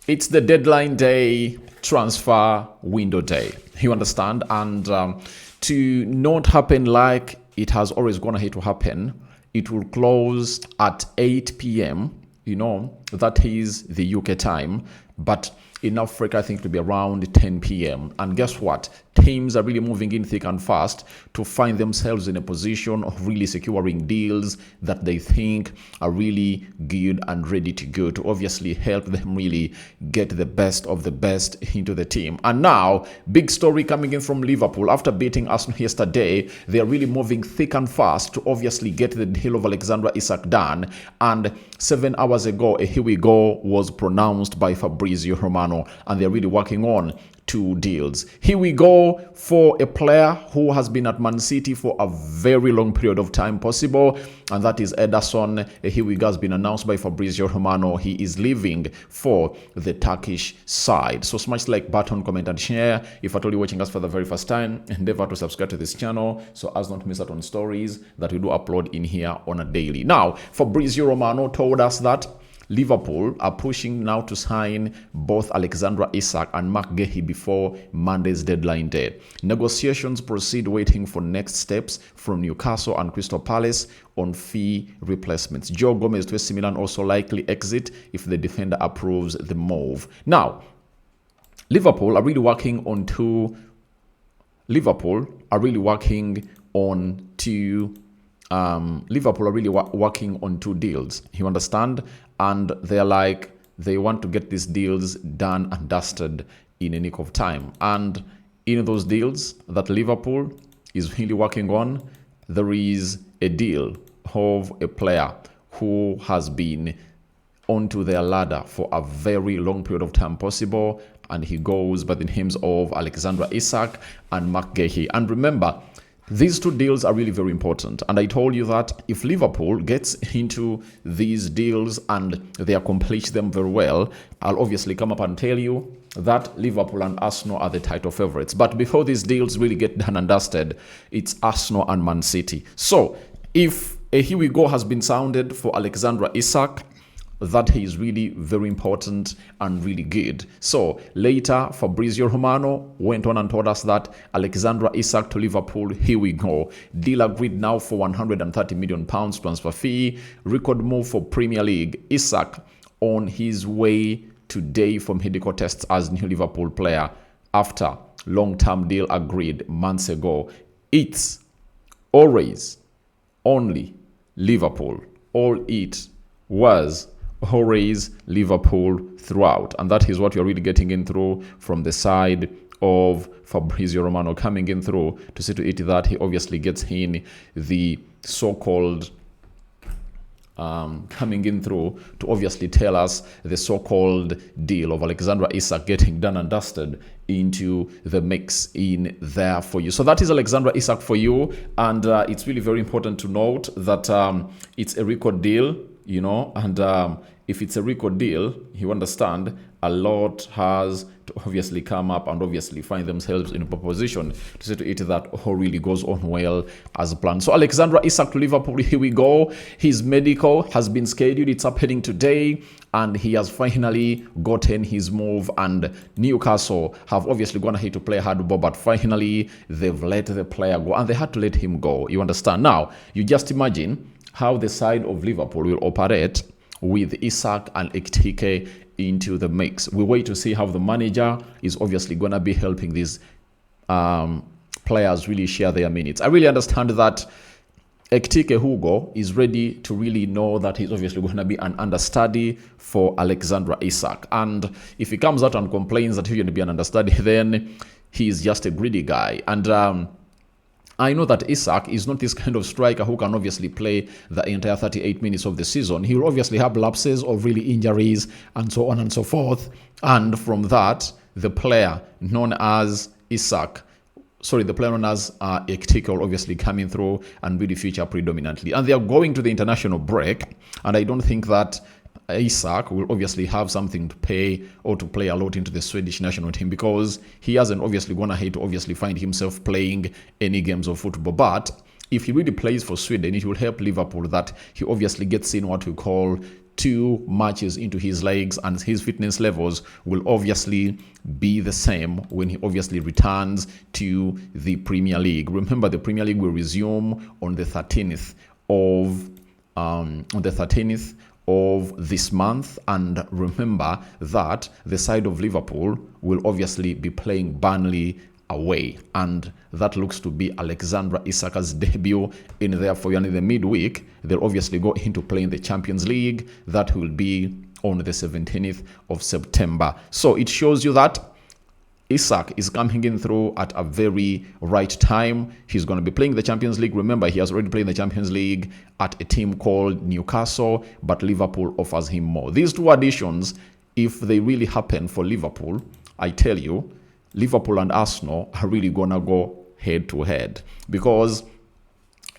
It's the deadline day, transfer window day. You understand? And to not happen like it has always gone ahead to happen, it will close at 8 p.m. You know, that is the UK time. But in Africa, I think it will be around 10 p.m. And guess what? Teams are really moving in thick and fast to find themselves in a position of really securing deals that they think are really good and ready to go, to obviously help them really get the best of the best into the team. And now, big story coming in from Liverpool. After beating Arsenal yesterday, they are really moving thick and fast to obviously get the deal of Alexander Isak done. And 7 hours ago, a here we go was pronounced by Fabrizio Romano, and they're really working on 2 deals. Here we go for a player who has been at Man City for a very long period of time possible, and that is Ederson. Here we go has been announced by Fabrizio Romano. He is leaving for the Turkish side. So smash the like button, comment and share. If at all you're watching us for the very first time, endeavor to subscribe to this channel so as not to miss out on stories that we do upload in here on a daily. Now, Fabrizio Romano told us that Liverpool are pushing now to sign both Alexander Isak and Mark Guehi before Monday's deadline day. Negotiations proceed, waiting for next steps from Newcastle and Crystal Palace on fee replacements. Joe Gomez to AC Milan also likely exit if the defender approves the move. Now, Liverpool are really working on two deals. You understand? And they're like, they want to get these deals done and dusted in a nick of time. And in those deals that Liverpool is really working on, there is a deal of a player who has been onto their ladder for a very long period of time possible, and he goes by the names of Alexander Isak and Mark Guehi. And remember, these 2 deals are really very important, and I told you that if Liverpool gets into these deals and they accomplish them very well, I'll obviously come up and tell you that Liverpool and Arsenal are the title favorites. But before these deals really get done and dusted, it's Arsenal and Man City. So if a here we go has been sounded for Alexander Isak, that is really very important and really good. So later, Fabrizio Romano went on and told us that Alexander Isak to Liverpool, here we go. Deal agreed now for £130 million transfer fee. Record move for Premier League. Isak on his way today for medical tests as new Liverpool player after long-term deal agreed months ago. It's always only Liverpool. All it was always Liverpool throughout, and that is what you're really getting in through from the side of Fabrizio Romano, coming in through to see to it that he obviously gets in the so-called coming in through to obviously tell us the so-called deal of Alexander Isak getting done and dusted into the mix in there for you. So that is Alexander Isak for you, and it's really very important to note that it's a record deal, you know, and if it's a record deal, you understand, a lot has to obviously come up and obviously find themselves in a position to see to it that all really goes on well as planned. So Alexander Isak to Liverpool, here we go. His medical has been scheduled. It's happening today, and he has finally gotten his move, and Newcastle have obviously gone ahead to play hardball, but finally they've let the player go, and they had to let him go. You understand? Now, you just imagine how the side of Liverpool will operate with Isak and Ekitike into the mix. We wait to see how the manager is obviously going to be helping these players really share their minutes. I really understand that Ekitike Hugo is ready to really know that he's obviously going to be an understudy for Alexander Isak. And if he comes out and complains that he's going to be an understudy, then he's just a greedy guy. And I know that Isak is not this kind of striker who can obviously play the entire 38 minutes of the season. He will obviously have lapses of really injuries and so on and so forth. And from that, the player known as Ekitike will obviously coming through and really feature predominantly. And they are going to the international break, and I don't think that Isak will obviously have something to pay or to play a lot into the Swedish national team, because he hasn't obviously gone ahead to obviously find himself playing any games of football. But if he really plays for Sweden, it will help Liverpool that he obviously gets in what we call 2 matches into his legs, and his fitness levels will obviously be the same when he obviously returns to the Premier League. Remember, the Premier League will resume on the 13th of this month, and remember that the side of Liverpool will obviously be playing Burnley away, and that looks to be Alexandra Isak's debut in there for you. And in the midweek, they'll obviously go into playing the Champions League. That will be on the 17th of September. So it shows you that Isak is coming in through at a very right time. He's going to be playing the Champions League. Remember, he has already played the Champions League at a team called Newcastle, but Liverpool offers him more. These 2 additions, if they really happen for Liverpool, I tell you, Liverpool and Arsenal are really going to go head to head, because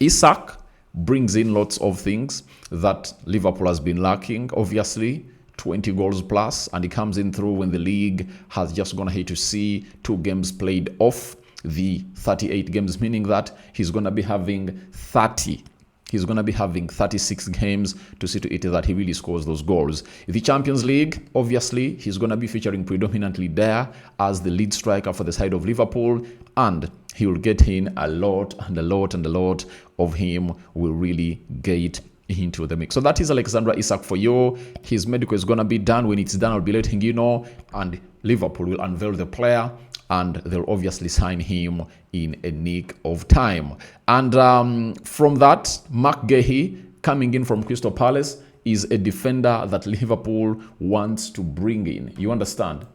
Isak brings in lots of things that Liverpool has been lacking, obviously. 20 goals plus, and he comes in through when the league has just gone ahead to see 2 games played off the 38 games, meaning that he's going to be having 30. He's going to be having 36 games to see to it that he really scores those goals. The Champions League, obviously, he's going to be featuring predominantly there as the lead striker for the side of Liverpool, and he will get in a lot of him will really get into the mix. So that is Alexandra Isak for you. His medical is going to be done. When it's done, I'll be letting you know, and Liverpool will unveil the player, and they'll obviously sign him in a nick of time. And from that, Mark Guehi, coming in from Crystal Palace, is a defender that Liverpool wants to bring in. You understand?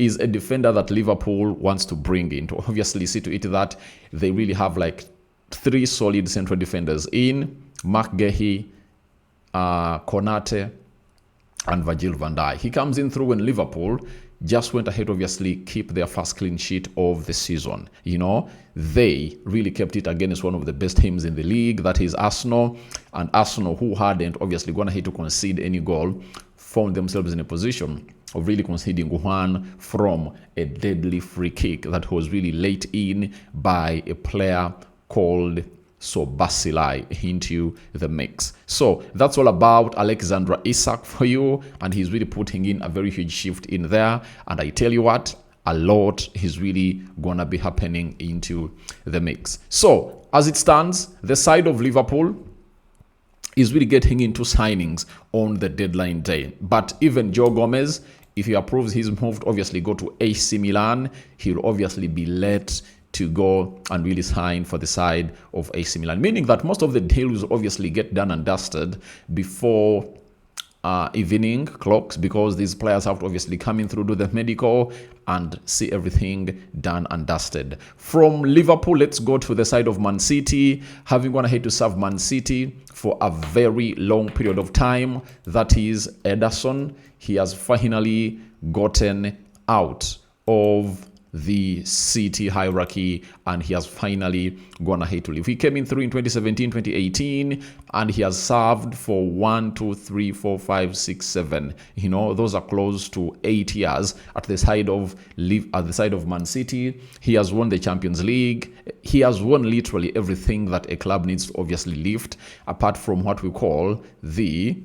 Is a defender that Liverpool wants to bring in to obviously see to it that they really have like 3 solid central defenders in Mark Guehi, Konate, and Virgil van Dijk. He comes in through when Liverpool just went ahead, obviously, keep their first clean sheet of the season. You know, they really kept it against one of the best teams in the league, that is Arsenal. And Arsenal, who hadn't obviously gone ahead to concede any goal, found themselves in a position of really conceding one from a deadly free kick that was really late in by a player called Sobasilai into the mix. So that's all about Alexandra Isak for you, and he's really putting in a very huge shift in there. And I tell you what, a lot is really gonna be happening into the mix. So as it stands, the side of Liverpool is really getting into signings on the deadline day. But even Joe Gomez, if he approves his move to obviously go to AC Milan, he'll obviously be let to go and really sign for the side of AC Milan, meaning that most of the deals obviously get done and dusted before evening clocks, because these players have to obviously come in through, do the medical, and see everything done and dusted. From Liverpool, let's go to the side of Man City. Having gone ahead to serve Man City for a very long period of time, that is Ederson. He has finally gotten out of the City hierarchy, and he has finally gone ahead to leave. He came in through in 2017, 2018, and he has served for 1, 2, 3, 4, 5, 6, 7. You know, those are close to 8 years at the side of Man City. He has won the Champions League. He has won literally everything that a club needs to obviously lift, apart from what we call the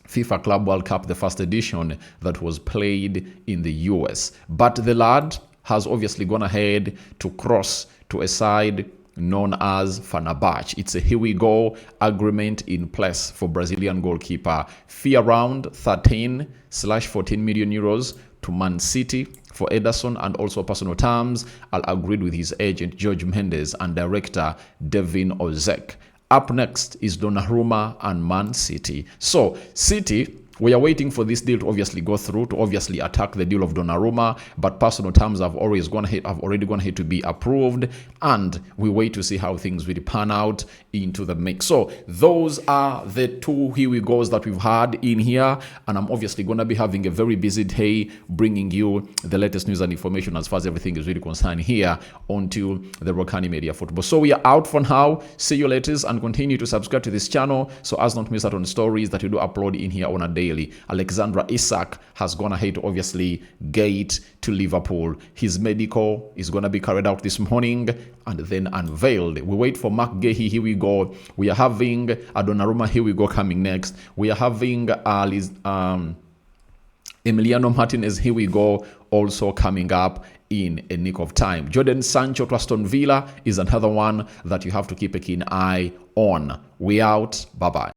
FIFA Club World Cup, the first edition that was played in the US. But the lad has obviously gone ahead to cross to a side known as Fenerbahçe. It's a here we go agreement in place for Brazilian goalkeeper. Fee around 13/14 million euros to Man City for Ederson, and also personal terms I'll agreed with his agent George Mendes and director Devin Ozek. Up next is Donnarumma and Man City. So City, we are waiting for this deal to obviously go through, to obviously attack the deal of Donnarumma, but personal terms have already gone ahead to be approved, and we wait to see how things really pan out into the mix. So those are the 2 here we goes that we've had in here, and I'm obviously going to be having a very busy day bringing you the latest news and information as far as everything is really concerned here onto the Rokani Media Football. So we are out for now. See you later, and continue to subscribe to this channel so as not to miss out on stories that we do upload in here on a daily Bailey. Alexandra Isak has gone ahead to obviously get to Liverpool. His medical is going to be carried out this morning and then unveiled. We wait for Mark Gehi. Here we go. We are having Donnarumma. Here we go coming next. We are having Emiliano Martinez. Here we go. Also coming up in a nick of time. Jadon Sancho to Aston Villa is another one that you have to keep a keen eye on. We out. Bye-bye.